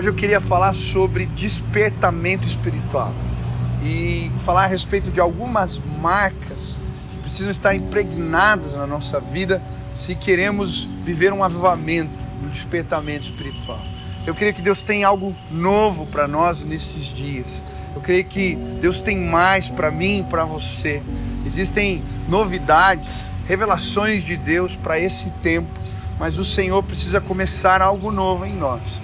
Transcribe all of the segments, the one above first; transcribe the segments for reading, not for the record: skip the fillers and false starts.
Hoje eu queria falar sobre despertamento espiritual e falar a respeito de algumas marcas que precisam estar impregnadas na nossa vida se queremos viver um avivamento, um despertamento espiritual. Eu creio que Deus tem algo novo para nós nesses dias. Eu creio que Deus tem mais para mim e para você. Existem novidades, revelações de Deus para esse tempo, mas o Senhor precisa começar algo novo em nós.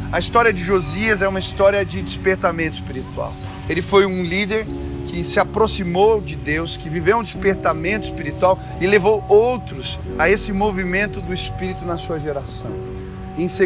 A história de Josias é uma história de despertamento espiritual. Ele foi um líder que se aproximou de Deus, que viveu um despertamento espiritual e levou outros a esse movimento do Espírito na sua geração. Em 2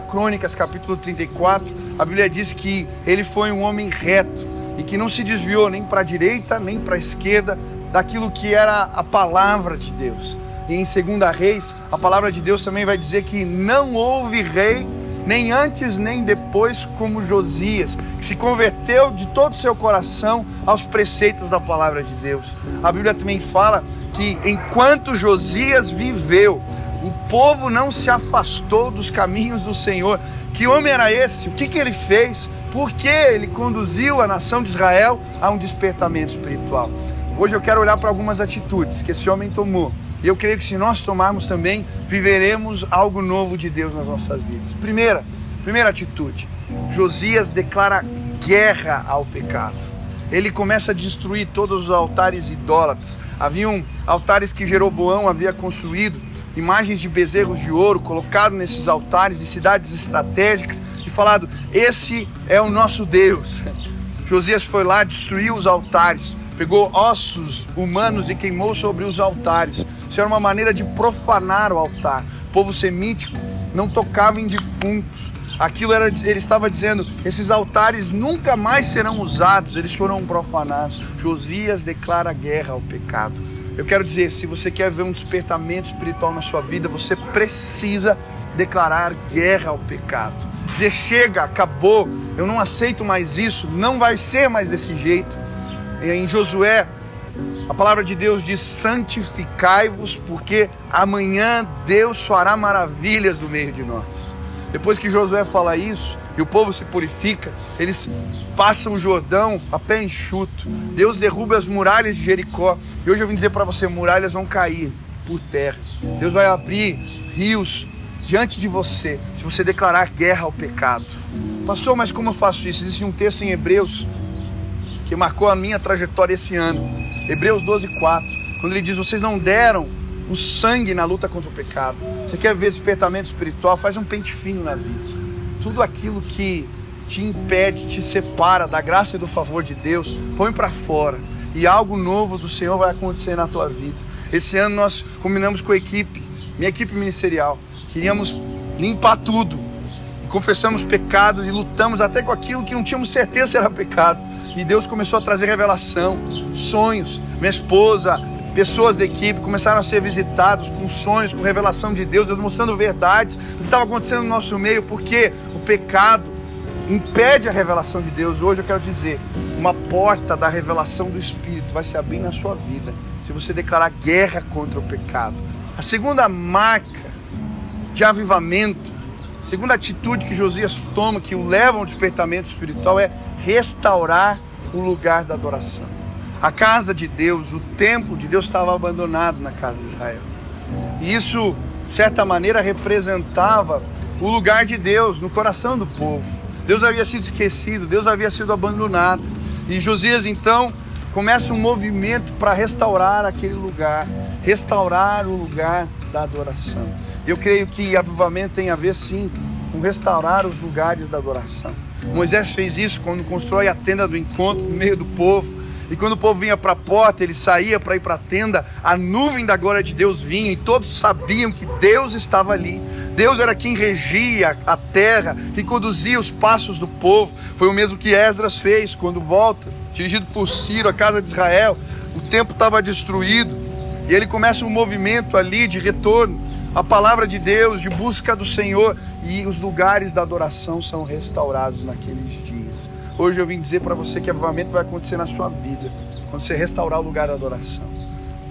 Crônicas, capítulo 34, a Bíblia diz que ele foi um homem reto e que não se desviou nem para a direita, nem para a esquerda daquilo que era a palavra de Deus. E em 2 Reis, a palavra de Deus também vai dizer que não houve rei, nem antes nem depois, como Josias, que se converteu de todo o seu coração aos preceitos da palavra de Deus. A Bíblia também fala que enquanto Josias viveu, o povo não se afastou dos caminhos do Senhor. Que homem era esse? O que ele fez? Por que ele conduziu a nação de Israel a um despertamento espiritual? Hoje eu quero olhar para algumas atitudes que esse homem tomou. E eu creio que se nós tomarmos também, viveremos algo novo de Deus nas nossas vidas. Primeira atitude, Josias declara guerra ao pecado. Ele começa a destruir todos os altares idólatras. Haviam altares que Jeroboão havia construído, imagens de bezerros de ouro colocado nesses altares de cidades estratégicas e falado, esse é o nosso Deus. Josias foi lá, destruiu os altares, pegou ossos humanos e queimou sobre os altares. Isso era uma maneira de profanar o altar. O povo semítico não tocava em defuntos. Ele estava dizendo, esses altares nunca mais serão usados, eles foram profanados. Josias declara guerra ao pecado. Eu quero dizer, se você quer ver um despertamento espiritual na sua vida, você precisa declarar guerra ao pecado. Dizer, chega, acabou, eu não aceito mais isso, não vai ser mais desse jeito. Em Josué, a palavra de Deus diz, santificai-vos, porque amanhã Deus fará maravilhas no meio de nós. Depois que Josué fala isso, e o povo se purifica, eles passam o Jordão a pé enxuto. Deus derruba as muralhas de Jericó. E hoje eu vim dizer para você, muralhas vão cair por terra. Deus vai abrir rios diante de você, se você declarar guerra ao pecado. Pastor, mas como eu faço isso? Existe um texto em Hebreus que marcou a minha trajetória esse ano. Hebreus 12:4, quando ele diz, vocês não deram o sangue na luta contra o pecado. Você quer ver despertamento espiritual? Faz um pente fino na vida. Tudo aquilo que te impede, te separa da graça e do favor de Deus, põe para fora. E algo novo do Senhor vai acontecer na tua vida. Esse ano nós combinamos com a equipe, minha equipe ministerial. Queríamos limpar tudo. E confessamos pecados e lutamos até com aquilo que não tínhamos certeza se era pecado. E Deus começou a trazer revelação, sonhos. Minha esposa, pessoas da equipe começaram a ser visitados com sonhos, com revelação de Deus, Deus mostrando verdades do que estava acontecendo no nosso meio, porque o pecado impede a revelação de Deus. Hoje eu quero dizer, uma porta da revelação do Espírito vai se abrir na sua vida, se você declarar guerra contra o pecado. A segunda marca de avivamento, a segunda atitude que Josias toma, que o leva ao despertamento espiritual, é restaurar o lugar da adoração. A casa de Deus, o templo de Deus estava abandonado na casa de Israel. E isso, de certa maneira, representava o lugar de Deus no coração do povo. Deus havia sido esquecido, Deus havia sido abandonado. E Josias, então, começa um movimento para restaurar aquele lugar, restaurar o lugar da adoração. Eu creio que avivamento tem a ver, sim, com restaurar os lugares da adoração. Moisés fez isso quando constrói a tenda do encontro no meio do povo. E quando o povo vinha para a porta, ele saía para ir para a tenda, a nuvem da glória de Deus vinha e todos sabiam que Deus estava ali. Deus era quem regia a terra, quem conduzia os passos do povo. Foi o mesmo que Esdras fez quando volta, dirigido por Ciro, a casa de Israel. O templo estava destruído e ele começa um movimento ali de retorno à palavra de Deus, de busca do Senhor, e os lugares da adoração são restaurados naqueles dias. Hoje eu vim dizer para você que avivamento vai acontecer na sua vida, quando você restaurar o lugar da adoração.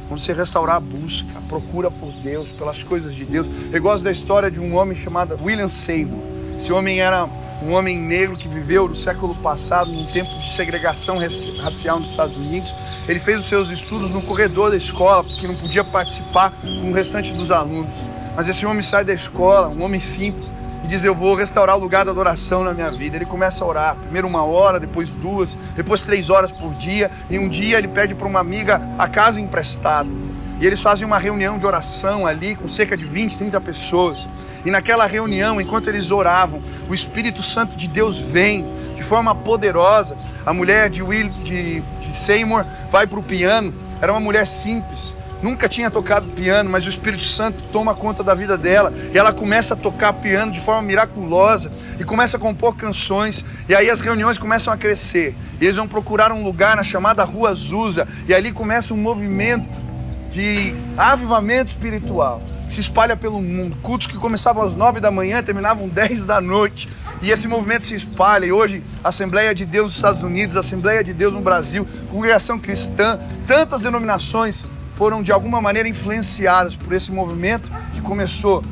quando você restaurar a busca, a procura por Deus, pelas coisas de Deus. Eu gosto da história de um homem chamado William Seymour. Esse homem era um homem negro que viveu no século passado, num tempo de segregação racial nos Estados Unidos. Ele fez os seus estudos no corredor da escola, porque não podia participar com o restante dos alunos. Mas esse homem sai da escola, um homem simples, e diz: eu vou restaurar o lugar da adoração na minha vida. Ele começa a orar, primeiro 1 hora, depois 2, depois 3 horas por dia. E um dia ele pede para uma amiga a casa emprestada. E eles fazem uma reunião de oração ali com cerca de 20, 30 pessoas. E naquela reunião, enquanto eles oravam, o Espírito Santo de Deus vem de forma poderosa. A mulher de Seymour vai para o piano. Era uma mulher simples, nunca tinha tocado piano, mas o Espírito Santo toma conta da vida dela. E ela começa a tocar piano de forma miraculosa e começa a compor canções. E aí as reuniões começam a crescer. E eles vão procurar um lugar na chamada Rua Azusa. E ali começa um movimento de avivamento espiritual que se espalha pelo mundo. Cultos que começavam às 9 da manhã, terminavam 10 da noite. E esse movimento se espalha. E hoje, Assembleia de Deus nos Estados Unidos, Assembleia de Deus no Brasil, Congregação Cristã, tantas denominações foram de alguma maneira influenciadas por esse movimento que começou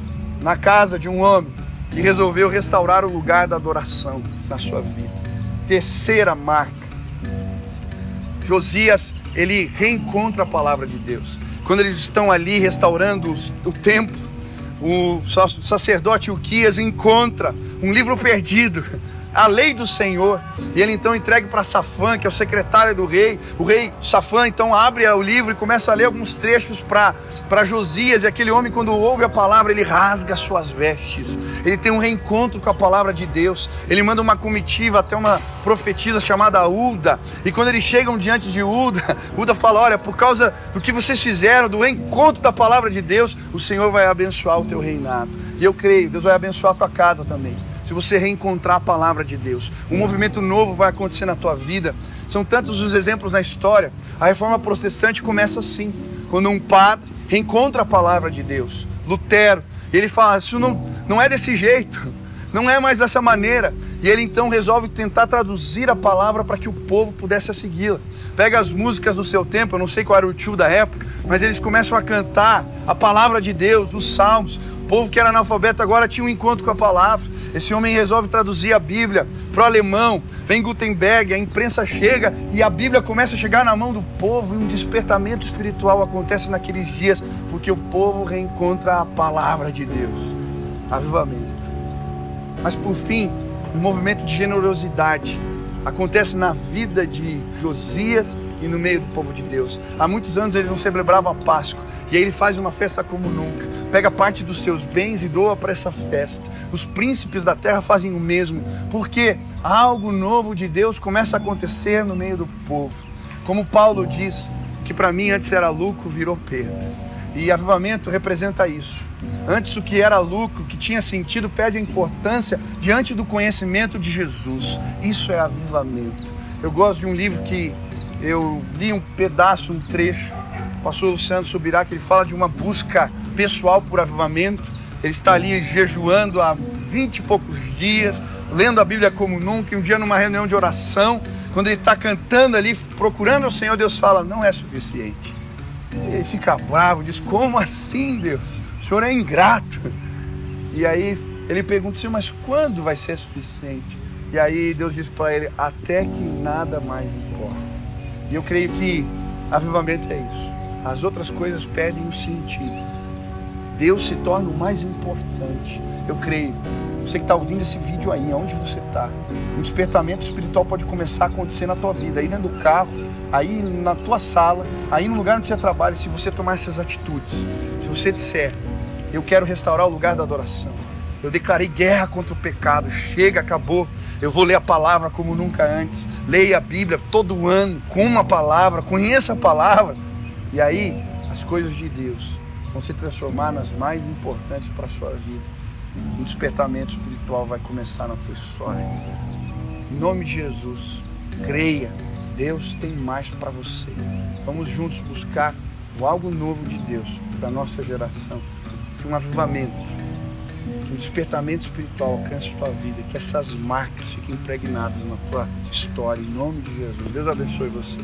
na casa de um homem que resolveu restaurar o lugar da adoração na sua vida. Terceira marca. Josias, ele reencontra a palavra de Deus. Quando eles estão ali restaurando o templo, o sacerdote Hilquias encontra um livro perdido, a lei do Senhor, e ele então entrega para Safã, que é o secretário do rei. O rei Safã então abre o livro e começa a ler alguns trechos para Josias, e aquele homem, quando ouve a palavra, ele rasga suas vestes. Ele tem um reencontro com a palavra de Deus. Ele manda uma comitiva até uma profetisa chamada Ulda, e quando eles chegam diante de Ulda, Ulda fala: olha, por causa do que vocês fizeram, do reencontro da palavra de Deus, o Senhor vai abençoar o teu reinado. E eu creio, Deus vai abençoar a tua casa também, se você reencontrar a palavra de Deus. Um movimento novo vai acontecer na tua vida. São tantos os exemplos na história. A reforma protestante começa assim, quando um padre reencontra a palavra de Deus. Lutero, ele fala: isso não é desse jeito, não é mais dessa maneira. E ele então resolve tentar traduzir a palavra para que o povo pudesse segui-la. Pega as músicas do seu tempo, eu não sei qual era o tio da época, mas eles começam a cantar a palavra de Deus, os salmos. O povo que era analfabeto agora tinha um encontro com a palavra. Esse homem resolve traduzir a Bíblia para o alemão. Vem Gutenberg, a imprensa chega e a Bíblia começa a chegar na mão do povo, e um despertamento espiritual acontece naqueles dias, porque o povo reencontra a palavra de Deus. Avivamento. Mas por fim, um movimento de generosidade acontece na vida de Josias e no meio do povo de Deus. Há muitos anos eles não celebravam a Páscoa, e aí ele faz uma festa como nunca. Pega parte dos seus bens e doa para essa festa. Os príncipes da terra fazem o mesmo, porque algo novo de Deus começa a acontecer no meio do povo. Como Paulo diz, que para mim antes era lucro, virou perda. E avivamento representa isso. Antes o que era lucro, que tinha sentido, perde a importância diante do conhecimento de Jesus. Isso é avivamento. Eu gosto de um livro que eu li um pedaço, um trecho, o pastor Luciano Subirá, que ele fala de uma busca pessoal por avivamento. Ele está ali jejuando há 20 e poucos dias, lendo a Bíblia como nunca, e um dia numa reunião de oração, quando ele está cantando ali, procurando o Senhor, Deus fala: não é suficiente. E ele fica bravo, diz: como assim, Deus? O Senhor é ingrato. E aí ele pergunta: Senhor, mas quando vai ser suficiente? E aí Deus diz para ele: até que nada mais importa. E eu creio que avivamento é isso. As outras coisas perdem o sentido. Deus se torna o mais importante. Eu creio. Você que está ouvindo esse vídeo aí, onde você está, um despertamento espiritual pode começar a acontecer na tua vida, aí dentro do carro, aí na tua sala, aí no lugar onde você trabalha. Se você tomar essas atitudes, se você disser: eu quero restaurar o lugar da adoração, eu declarei guerra contra o pecado, chega, acabou, eu vou ler a palavra como nunca antes, leia a Bíblia todo ano com uma palavra, conheça a palavra, e aí as coisas de Deus vão se transformar nas mais importantes para a sua vida. Um despertamento espiritual vai começar na tua história. Em nome de Jesus, creia, Deus tem mais para você. Vamos juntos buscar algo novo de Deus para a nossa geração. Que um avivamento, que um despertamento espiritual alcance a tua vida, que essas marcas fiquem impregnadas na tua história, em nome de Jesus. Deus abençoe você.